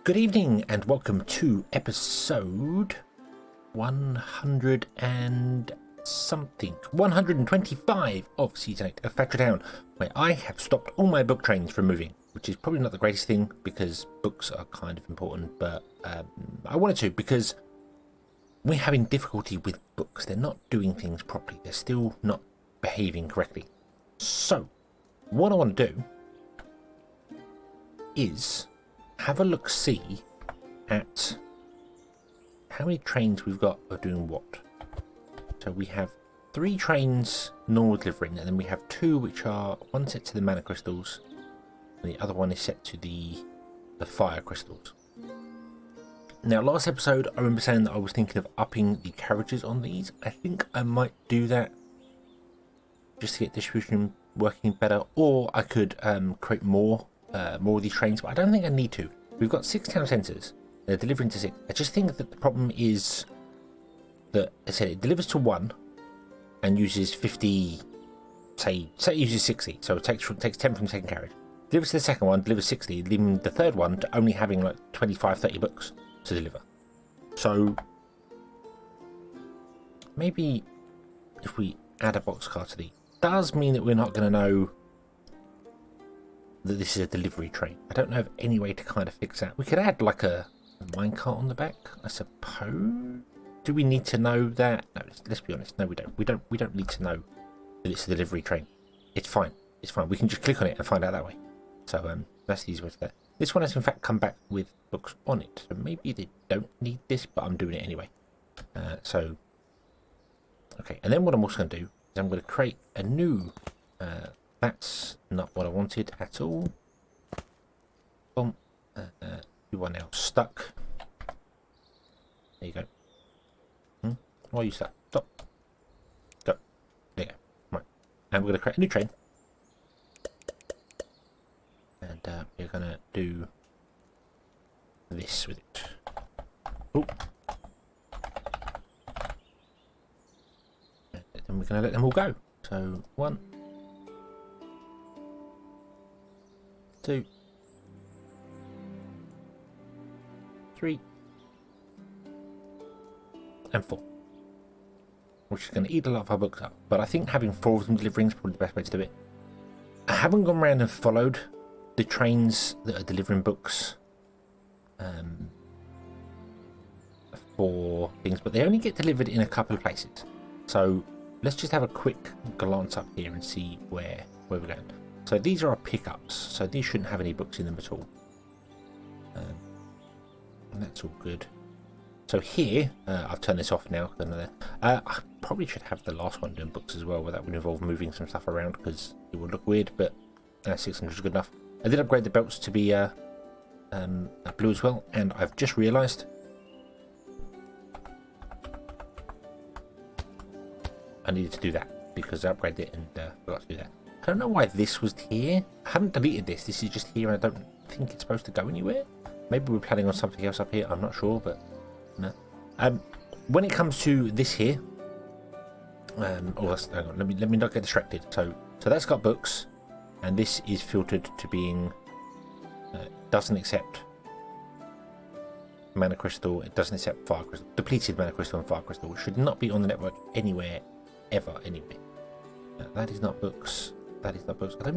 Good evening and welcome to episode 100 and something, 125 of season 8 of Factory Town, where I have stopped all my book trains from moving, which is probably not the greatest thing because books are kind of important, but I wanted to because we're having difficulty with books. They're not doing things properly. They're still not behaving correctly. So what I want to do is have a look-see at how many trains we've got of doing what. So we have 3 trains normal delivering, and then we have 2 which are one set to the mana crystals and the other one is set to the fire crystals. Now last episode I remember saying that I was thinking of upping the carriages on these. I think I might do that just to get distribution working better, or I could create more of these trains, but I don't think I need to. We've got 6 town centres. They're delivering to 6. I just think that the problem is that, I said, it delivers to 1 and uses 50, say it uses 60, so it takes 10 from the second carriage. Delivers to the second one, delivers 60, leaving the third one to only having like 25, 30 books to deliver. So maybe if we add a boxcar to these, does mean that we're not going to know that this is a delivery train. I don't know of any way to kind of fix that. We could add like a minecart on the back, I suppose. Do we need to know that? No, let's be honest. No, we don't. We don't need to know that it's a delivery train. It's fine. It's fine. We can just click on it and find out that way. So that's the easy way to do it. This one has in fact come back with books on it. So maybe they don't need this, but I'm doing it anyway. So okay. And then what I'm also going to do is I'm going to create a new. That's not what I wanted at all. Boom. You are now stuck. There you go. Why are you stuck? Stop. Go. There you go. Right. And we're going to create a new train. And we're going to do this with it. Oh. And then we're going to let them all go. So 1, 2, 3, and 4, which is going to eat a lot of our books up. But I think having 4 of them delivering is probably the best way to do it. I haven't gone around and followed the trains that are delivering books for things, but they only get delivered in a couple of places. So let's just have a quick glance up here and see where we're going. So these are our pickups, so these shouldn't have any books in them at all. And that's all good. So here, I've turned this off now. I probably should have the last one doing books as well, where that would involve moving some stuff around because it would look weird, but 600 is good enough. I did upgrade the belts to be blue as well, and I've just realised I needed to do that because I upgraded it and forgot to do that. I don't know why this was here. I haven't deleted this. This is just here and I don't think it's supposed to go anywhere. Maybe we're planning on something else up here. I'm not sure, but no. When it comes to this here, hang on, let me not get distracted. So that's got books, and this is filtered to being doesn't accept mana crystal. It doesn't accept fire crystal, depleted mana crystal and fire crystal, which should not be on the network anywhere ever. Anyway, that is not books. That is not books. I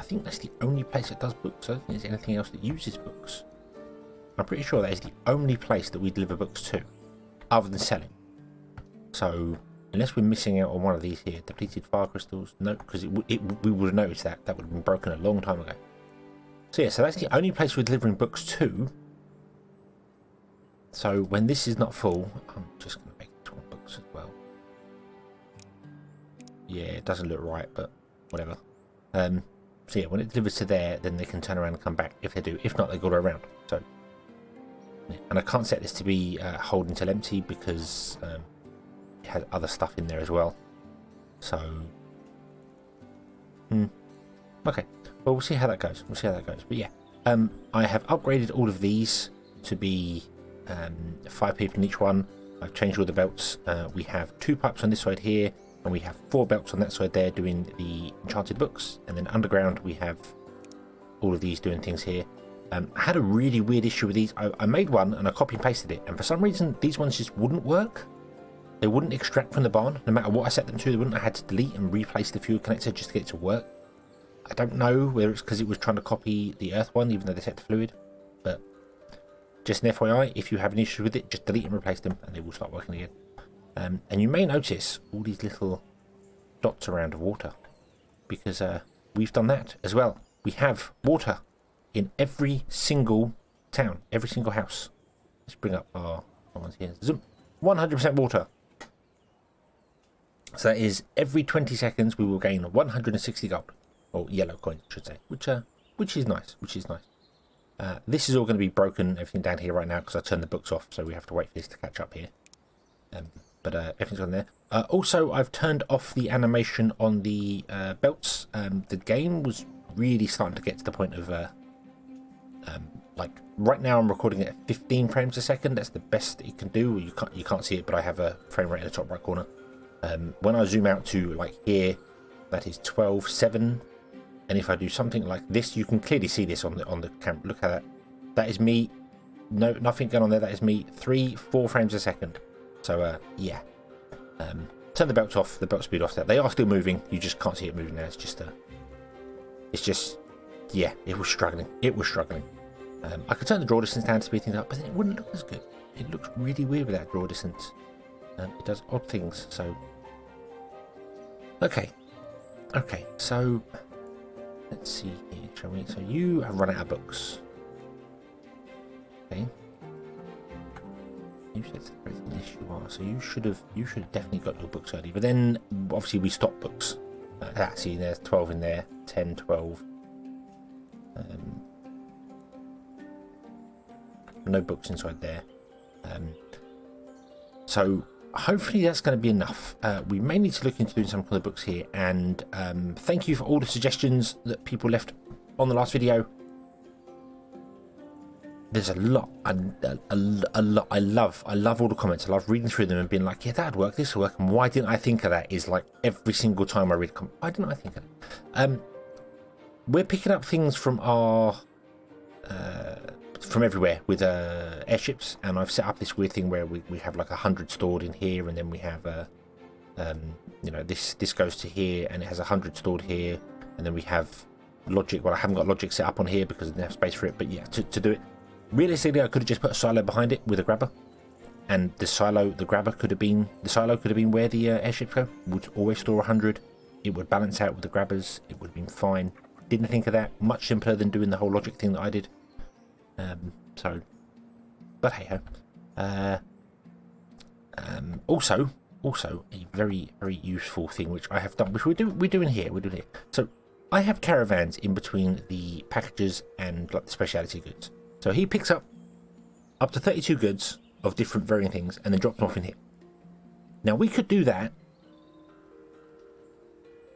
think that's the only place that does books. I don't think there's anything else that uses books. I'm pretty sure that is the only place that we deliver books to, other than selling. So unless we're missing out on one of these here, depleted fire crystals, no, because we would have noticed that would have been broken a long time ago. So yeah, so that's the only place we're delivering books to. So when this is not full, I'm just going to make it 12 books as well. Yeah, it doesn't look right, but whatever. So yeah, when it delivers to there, then they can turn around and come back if they do. If not, they go around. So, yeah. And I can't set this to be hold until empty because it has other stuff in there as well. So, okay. Well, we'll see how that goes. But yeah, I have upgraded all of these to be 5 people in each one. I've changed all the belts. We have 2 pipes on this side here. And we have 4 belts on that side there doing the enchanted books. And then underground we have all of these doing things here. I had a really weird issue with these. I made one and I copy and pasted it, and for some reason these ones just wouldn't work. They wouldn't extract from the barn, no matter what I set them to. They wouldn't. I had to delete and replace the fuel connector just to get it to work. I don't know whether it's because it was trying to copy the earth one, even though they set the fluid. But just an FYI, if you have an issue with it, just delete and replace them, and they will start working again. And you may notice all these little dots around of water, because we've done that as well. We have water in every single town, every single house. Let's bring up our ones here. Zoom. 100% water. So that is every 20 seconds we will gain 160 gold, or yellow coins, I should say, which is nice. This is all going to be broken, everything down here right now, because I turned the books off, so we have to wait for this to catch up here. But everything's on there. Also, I've turned off the animation on the belts. The game was really starting to get to the point of like right now I'm recording it at 15 frames a second. That's the best it can do. You can't see it, but I have a frame rate in the top right corner. When I zoom out to like here, that is 12.7, and if I do something like this, you can clearly see this on the camera. Look at that. That is me. No, nothing going on there. That is me. 3-4 frames a second. So yeah. Turn the belts off. The belt speed off. They are still moving. You just can't see it moving now. It's just yeah. It was struggling. I could turn the draw distance down to speed things up, but then it wouldn't look as good. It looks really weird with that draw distance. It does odd things. So okay. So let's see here, shall we? So you have run out of books. Okay. You said yes, you are. So you should have definitely got your books early. But then obviously we stopped books. See, there's 12 in there, 10, 12. No books inside there. So hopefully that's going to be enough. We may need to look into doing some of the books here. And thank you for all the suggestions that people left on the last video. There's a lot, a lot. I love all the comments. I love reading through them and being like, yeah, that'd work, this will work. And why didn't I think of that? Is like every single time I read a comment, why didn't I think of that? We're picking up things from our from everywhere with airships, and I've set up this weird thing where we have like 100 stored in here, and then we have you know, this goes to here, and it has 100 stored here, and then we have logic. Well, I haven't got logic set up on here because I didn't have space for it, but yeah, to do it. Realistically, I could have just put a silo behind it with a grabber, and the grabber could have been where the airships go. Would always store 100. It would balance out with the grabbers. It would have been fine. Didn't think of that. Much simpler than doing the whole logic thing that I did. So, but hey ho. Also a very useful thing which I have done, which we're doing here. So I have caravans in between the packages and like the specialty goods. So he picks up to 32 goods of different varying things and then drops them off in here. Now we could do that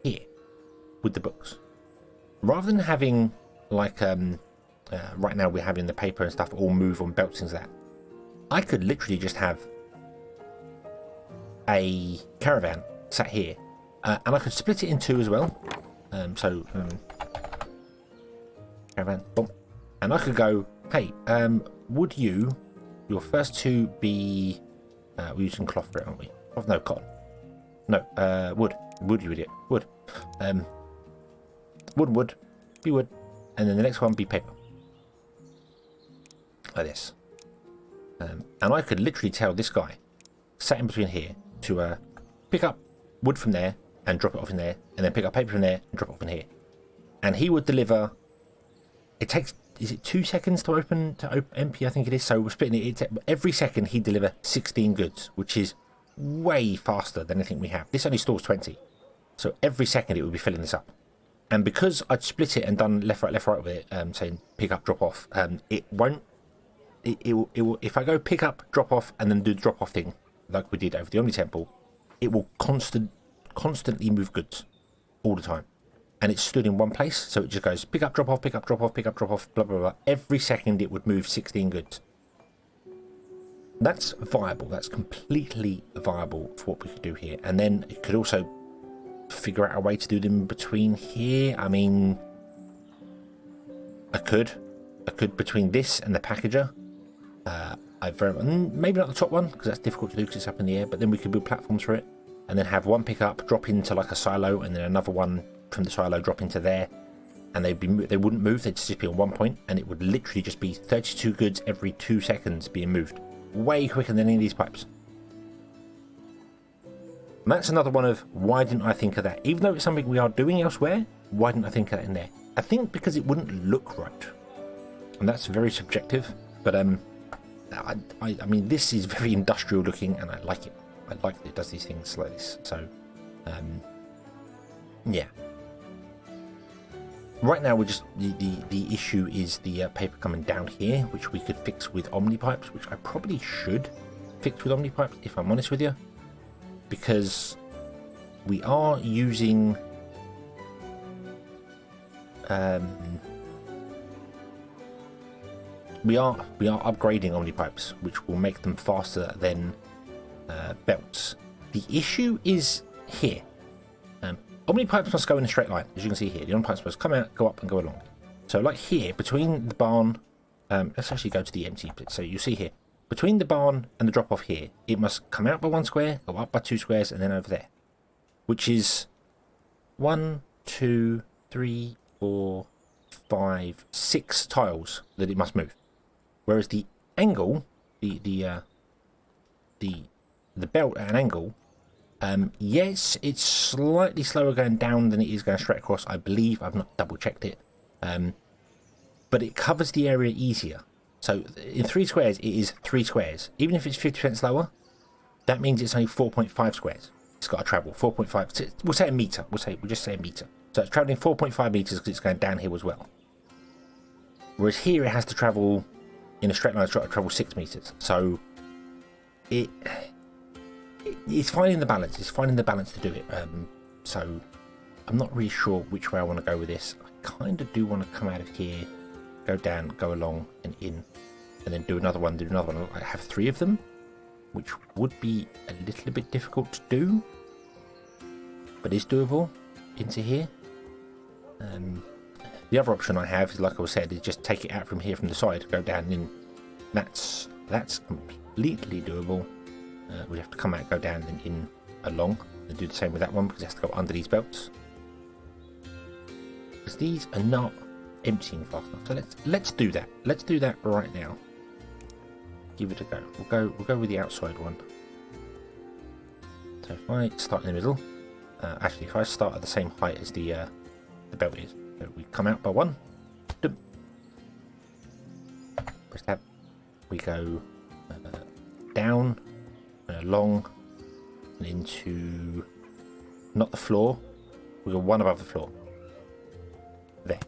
here with the books, rather than having like right now we're having the paper and stuff all move on belts and things like that. I could literally just have a caravan sat here, and I could split it in two as well. Caravan, boom, and I could go, hey, would your first two be, we're using cloth for it, aren't we? Oh, no, cotton. No, wood, you idiot, wood. Wood, be wood, and then the next one be paper. Like this. And I could literally tell this guy, sat in between here, to pick up wood from there and drop it off in there, and then pick up paper from there and drop it off in here. And he would deliver, it takes, is it 2 seconds to empty, I think it is. So we're splitting it. Every second he'd deliver 16 goods, which is way faster than anything we have. This only stores 20. So every second it would be filling this up. And because I'd split it and done left, right with it, saying pick up, drop off, it won't, it will, if I go pick up, drop off, and then do the drop off thing, like we did over the Omni Temple, it will constantly move goods all the time. And it's stood in one place, so it just goes pick up, drop off, pick up, drop off, pick up, drop off, blah, blah, blah. Every second it would move 16 goods. That's viable. That's completely viable for what we could do here. And then it could also figure out a way to do them between here. I mean, I could. I could, between this and the packager, maybe not the top one, because that's difficult to do because it's up in the air, but then we could build platforms for it, and then have one pick up, drop into like a silo, and then another one from the silo drop into there, and they wouldn't move, they'd just be on one point, and it would literally just be 32 goods every 2 seconds being moved. Way quicker than any of these pipes. And that's another one of, why didn't I think of that? Even though it's something we are doing elsewhere, why didn't I think of that in there? I think because it wouldn't look right. And that's very subjective, but I mean, this is very industrial looking, and I like it. I like that it does these things like this. So, yeah. Right now, we're just the issue is the paper coming down here, which we could fix with Omnipipes, which I probably should fix with Omnipipes, if I'm honest with you, because we are using we are upgrading Omnipipes, which will make them faster than belts. The issue is here. Omnipipes must go in a straight line, as you can see here. The Omnipipes must come out, go up, and go along. So, like here, between the barn, let's actually go to the empty bit. So you see here, between the barn and the drop off here, it must come out by 1 square, go up by 2 squares, and then over there, which is 1, 2, 3, 4, 5, 6 tiles that it must move. Whereas the angle, the belt at an angle, yes, it's slightly slower going down than it is going straight across, I believe. I've not double checked it. But it covers the area easier. So in 3 squares, it is 3 squares. Even if it's 50% slower, that means it's only 4.5 squares. It's got to travel 4.5. We'll say a meter. We'll just say a meter. So it's traveling 4.5 meters because it's going downhill as well. Whereas here, it has to travel in a straight line. It's got to travel 6 meters. So it's finding the balance. It's finding the balance to do it. So I'm not really sure which way I want to go with this. I kind of do want to come out of here, go down, go along and in, and then do another one, I have 3 of them, which would be a little bit difficult to do, but is doable into here. The other option I have is, like I said, is just take it out from here from the side, go down and in. That's completely doable. We have to come out, go down and in along, and do the same with that one because it has to go under these belts. Because these are not emptying fast enough. So let's do that. Let's do that right now. Give it a go. We'll go with the outside one. So if I start in the middle, actually if I start at the same height as the belt is, so we come out by 1. Press tab. We go down and along and into, not the floor, we go 1 above the floor. There.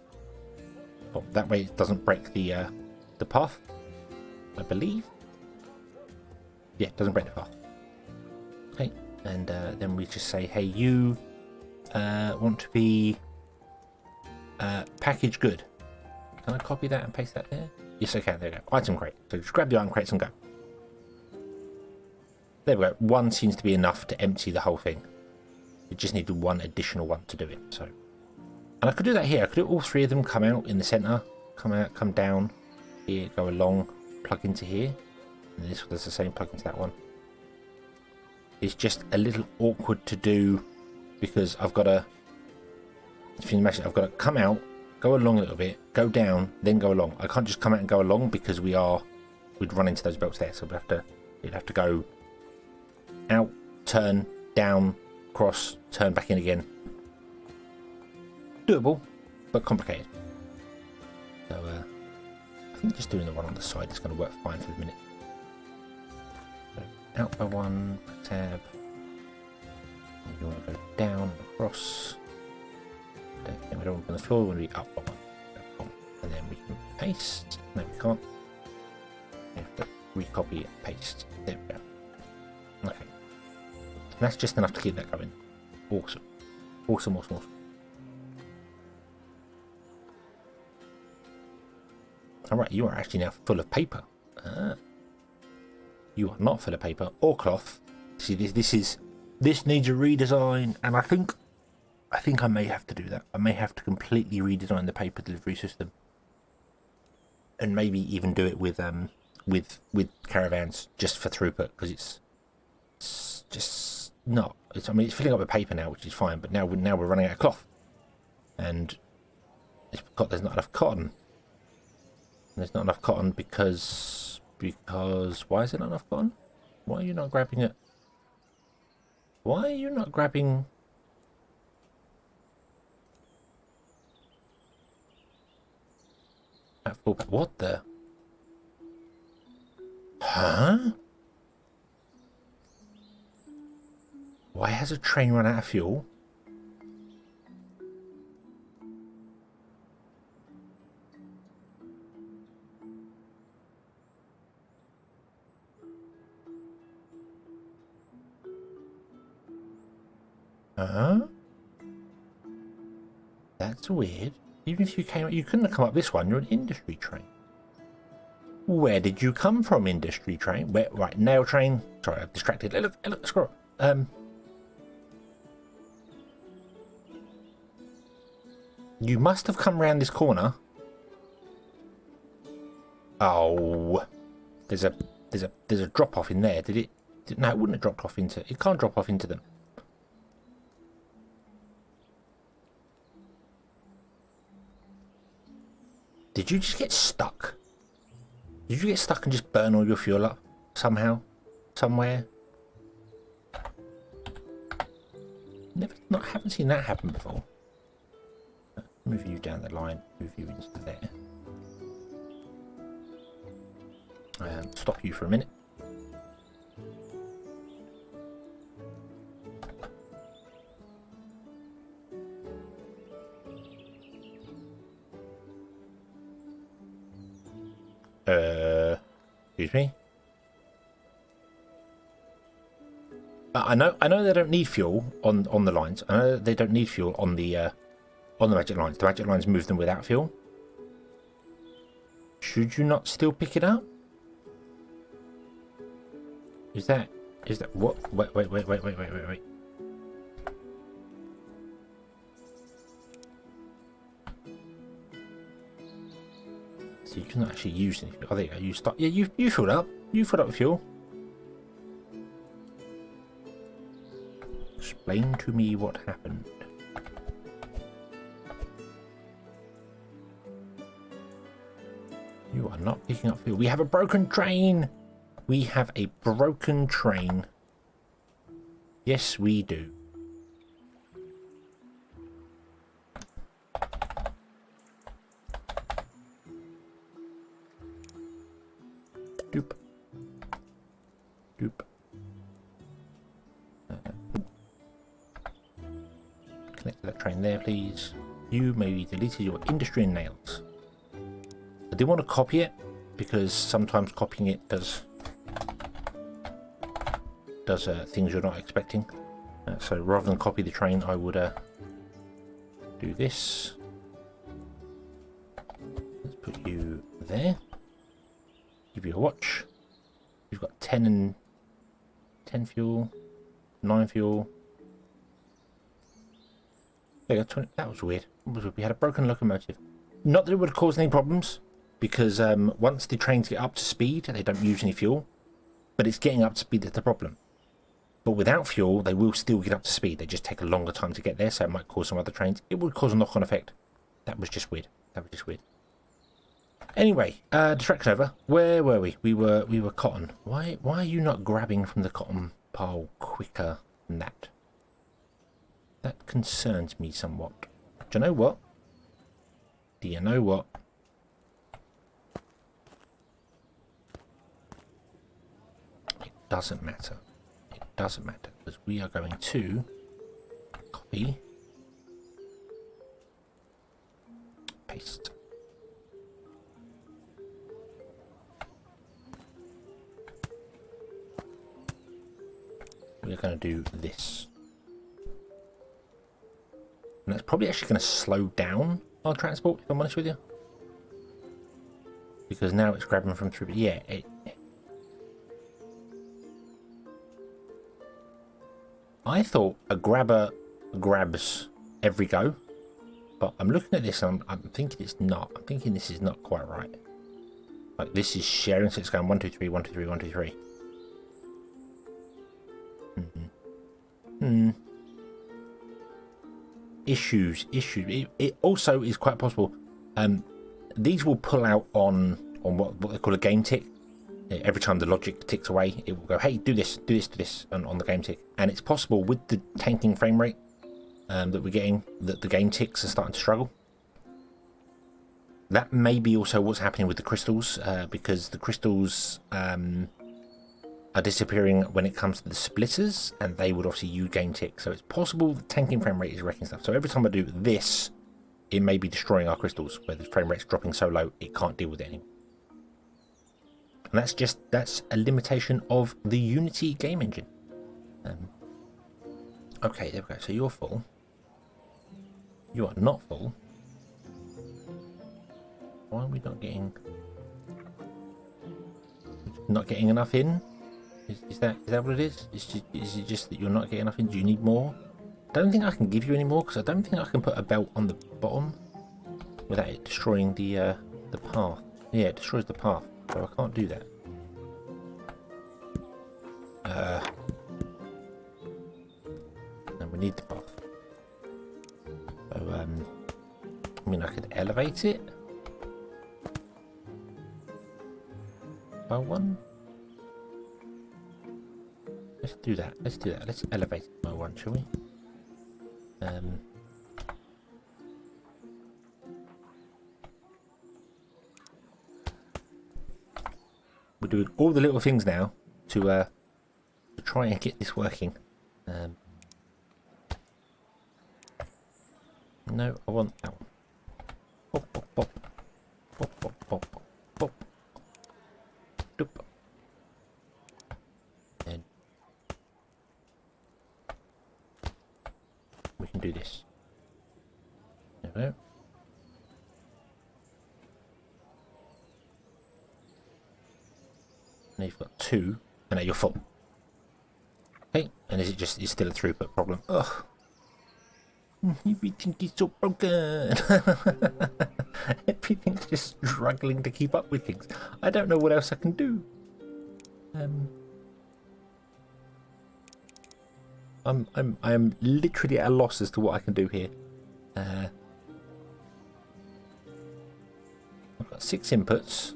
Oh, that way it doesn't break the path, I believe. Yeah, it doesn't break the path. Okay, and then we just say, hey, you want to be package good. Can I copy that and paste that there? Yes, I can. There we go. Item crate. So just grab the item crates and go. There we go. 1 seems to be enough to empty the whole thing. We just need 1 additional one to do it. So, and I could do that here. I could do all 3 of them come out in the center, come out, come down here, go along, plug into here, and this one does the same, plug into that one. It's just a little awkward to do because I've got to, if you can imagine, I've got to come out, go along a little bit, go down, then go along. I can't just come out and go along because we'd run into those belts there. So you'd have to go out, turn, down, cross, turn back in again. Doable, but complicated. So I think just doing the one on the side is going to work fine for the minute. So out by 1, tab. And you want to go down, across. We don't want to be on the floor, we want to be up by 1. And then we can paste. No, we can't. We have to recopy and paste. There we go. Okay. And that's just enough to keep that going. Awesome. Awesome, awesome, awesome. Alright, you are actually now full of paper. You are not full of paper or cloth. See, this needs a redesign, and I think I may have to do that. I may have to completely redesign the paper delivery system. and maybe even do it with caravans just for throughput, because it's just not. I mean, it's filling up with paper now, which is fine, but now we're running out of cloth, and there's not enough cotton. There's not enough cotton because why is there not enough cotton? Why are you not grabbing it? Why are you not grabbing? That full pack? What the? Huh? Why has a train run out of fuel? Huh? That's weird. Even if you couldn't have come up this one. You're an industry train. Where did you come from, industry train? Where? Right, nail train. Sorry, I'm distracted. Look, squirrel. You must have come round this corner. Oh, there's a drop off in there. Did it? No, it wouldn't have dropped off into. It can't drop off into them. Did you just get stuck? Did you get stuck and just burn all your fuel up somehow, somewhere? Haven't seen that happen before. Move you down the line. Move you into there. Stop you for a minute. Excuse me. I know they don't need fuel on the lines. I know they don't need fuel on the magic lines. The magic lines move them without fuel. Should you not still pick it up? Is that what? Wait. So you can actually use anything. Oh, there you go. You start. Yeah, you filled up. You filled up with fuel. Explain to me what happened. You are not picking up fuel. We have a broken train. We have a broken train. Yes, we do. Doop. Doop. Connect to that train there, please. You maybe deleted your industry and nails. I did want to copy it because sometimes copying it does things you're not expecting. So rather than copy the train, I would do this. Let's put you there. Give you a watch. You've got 10 fuel, 9 fuel. There you go, 20. That was weird. We had a broken locomotive. Not that it would cause any problems, because once the trains get up to speed, they don't use any fuel. But it's getting up to speed that's the problem. But without fuel, they will still get up to speed. They just take a longer time to get there, so it might cause some other trains. It would cause a knock-on effect. That was just weird. Anyway, distraction over. Where were we? We were cotton. Why are you not grabbing from the cotton pile quicker than that? That concerns me somewhat. Do you know what? It doesn't matter. It doesn't matter, because we are going to copy, paste. We're going to do this. And that's probably actually going to slow down our transport, if I'm honest with you. Because now it's grabbing from through. Yeah, I thought a grabber grabs every go. But I'm looking at this and I'm thinking it's not. I'm thinking this is not quite right. Like this is sharing, so it's going 1, 2, 3, 1, 2, 3, 1, 2, 3. Issues. It also is quite possible. These will pull out on what they call a game tick. Every time the logic ticks away, it will go, hey, do this on the game tick. And it's possible with the tanking frame rate that we're getting, that the game ticks are starting to struggle. That may be also what's happening with the crystals, because the crystals are disappearing when it comes to the splitters, and they would obviously use game tick. So it's possible the tanking frame rate is wrecking stuff. So every time I do this, it may be destroying our crystals, where the frame rate's dropping so low it can't deal with it anymore. And that's a limitation of the Unity game engine. Okay, there we go. So you're full. You are not full. Why are we not getting enough in? Is that what it is? Is it just that you're not getting enough in? Do you need more? I don't think I can give you any more, because I don't think I can put a belt on the bottom without it destroying the path. Yeah, it destroys the path, so I can't do that. And we need the path. So I mean, I could elevate it by 1. Let's do that. Let's elevate it by 1, shall we? We're doing all the little things now to try and get this working. No, I want that one. Pop, pop, pop. Pop, pop, pop, pop. Doop. And we can do this. There we go. Now you've got 2, and now you're full. Okay, and is it just, it's still a throughput problem? Ugh. Everything is so broken. Everything's just struggling to keep up with things. I don't know what else I can do. I am literally at a loss as to what I can do here. I've got 6 inputs.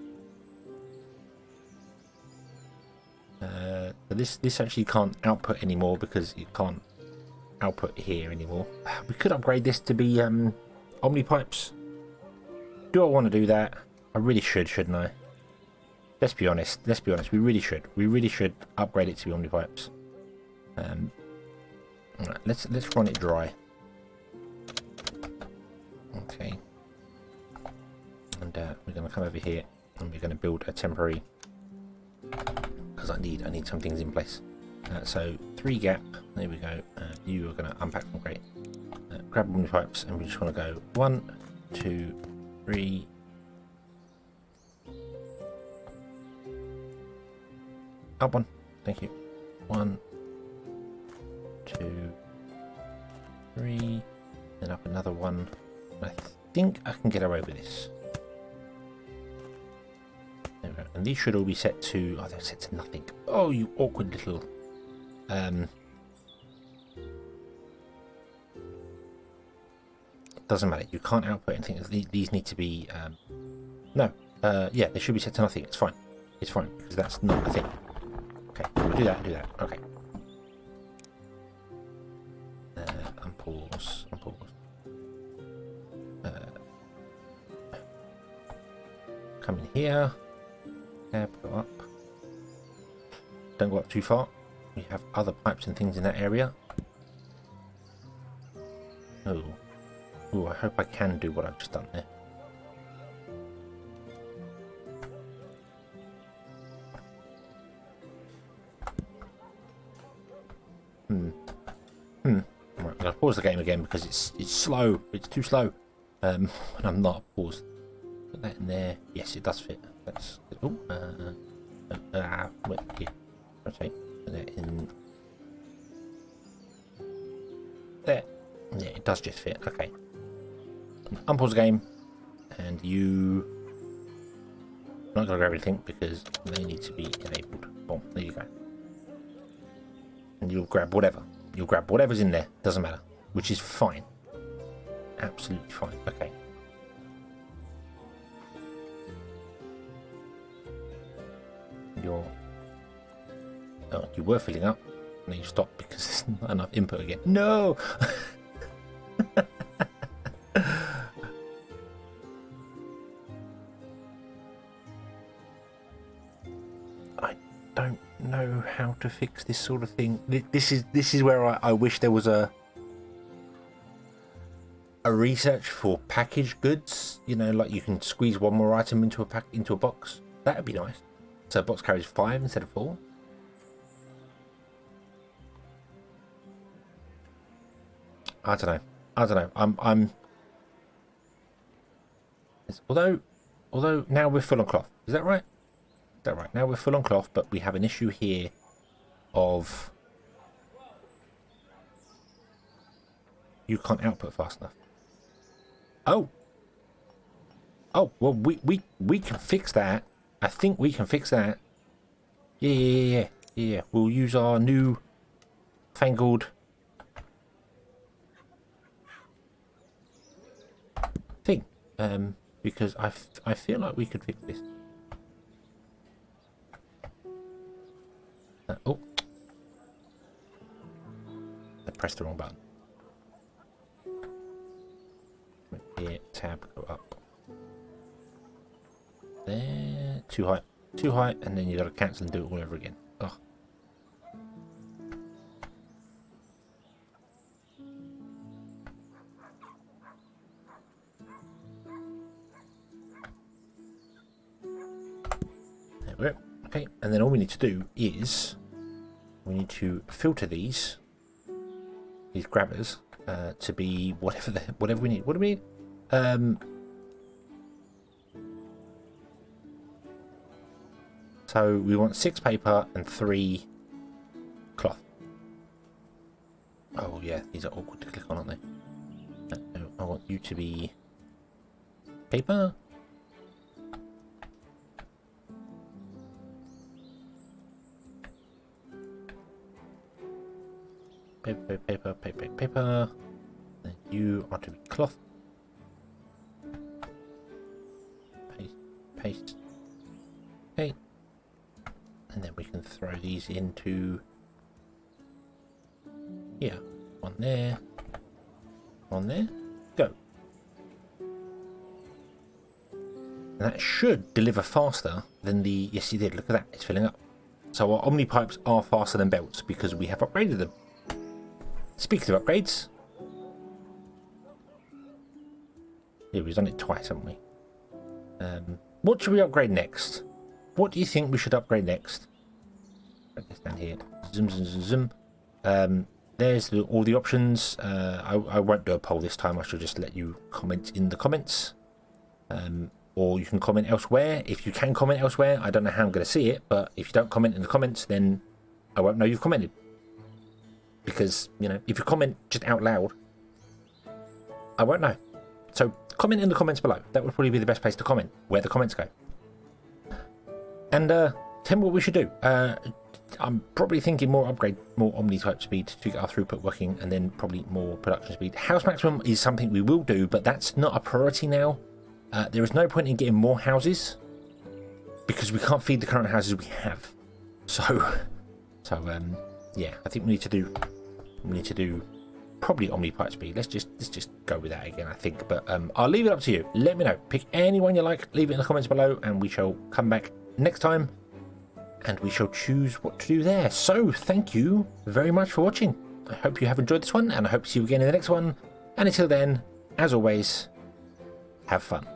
This actually can't output anymore because it can't output here anymore. We could upgrade this to be Omni pipes. Do I want to do that? I really should, shouldn't I? Let's be honest. We really should. We really should upgrade it to be Omni pipes. Right, let's run it dry. Okay. And we're going to come over here and we're going to build a temporary, because I need some things in place. So 3 gap, there we go. You are going to unpack from crate. Grab Omni pipes, and we just want to go 1, 2, 3. Up 1, thank you. 1, 2, 3, then up another 1. I think I can get away with this. There we go. And these should all be set to, oh, they're set to nothing. Oh, you awkward little doesn't matter, you can't output anything. These need to be no, yeah, they should be set to nothing. It's fine, because that's not a thing. Okay, we'll do that. Okay. Unpause. Come in here. Tab, go up. Don't go up too far. We have other pipes and things in that area. Oh, I hope I can do what I've just done there. Right, I'm gonna pause the game again because it's slow. It's too slow. And I'm not paused. Put that in there. Yes, it does fit. That's oh. Wait here. Rotate. Put that in there. Yeah, it does just fit. Okay. Unpause the game, and you not going to grab everything because they need to be enabled. Boom, there you go. And you'll grab whatever. You'll grab whatever's in there. Doesn't matter. Which is fine. Absolutely fine. Okay. Oh, you were filling up. And then you stop because there's not enough input again. No! I don't know how to fix this sort of thing. This is where I wish there was a research for packaged goods. You know, like you can squeeze one more item into a box. That would be nice. So a box carries 5 instead of 4. I don't know. I'm. Although now we're full on cloth. Is that right? Now we're full on cloth, but we have an issue here of you can't output fast enough. Oh, well, we can fix that. I think we can fix that. Yeah. We'll use our new fangled thing, because I feel like we could fix this. Oh, I pressed the wrong button. Here, tab, go up. There, too high, and then you got to cancel and do it all over again. Oh. There we go. Okay, and then all we need to do is we need to filter these grabbers to be whatever we need. What do we need? So we want 6 paper and 3 cloth. Oh yeah, these are awkward to click on, aren't they? No, I want you to be paper. Paper. Then you are to be cloth. Paste. Okay. And then we can throw these into here. One there. Go. And that should deliver faster than the... Yes, you did. Look at that. It's filling up. So our Omni pipes are faster than belts because we have upgraded them. Speaking of upgrades... Yeah, we've done it twice, haven't we? What should we upgrade next? What do you think we should upgrade next? Let's down here. Zoom. There's all the options. I won't do a poll this time. I shall just let you comment in the comments. Or you can comment elsewhere. If you can comment elsewhere, I don't know how I'm going to see it, but if you don't comment in the comments, then I won't know you've commented. Because, you know, if you comment just out loud, I won't know. So comment in the comments below. That would probably be the best place to comment, where the comments go. And tell me what we should do. I'm probably thinking more Omni type speed to get our throughput working, and then probably more production speed. House maximum is something we will do, but that's not a priority now. There is no point in getting more houses because we can't feed the current houses we have. So yeah, I think we need to do probably Omni pipe speed. Let's just go with that again, I think. But I'll leave it up to you. Let me know. Pick anyone you like. Leave it in the comments below, and we shall come back next time, and we shall choose what to do there. So thank you very much for watching. I hope you have enjoyed this one, and I hope to see you again in the next one. And until then, as always, have fun.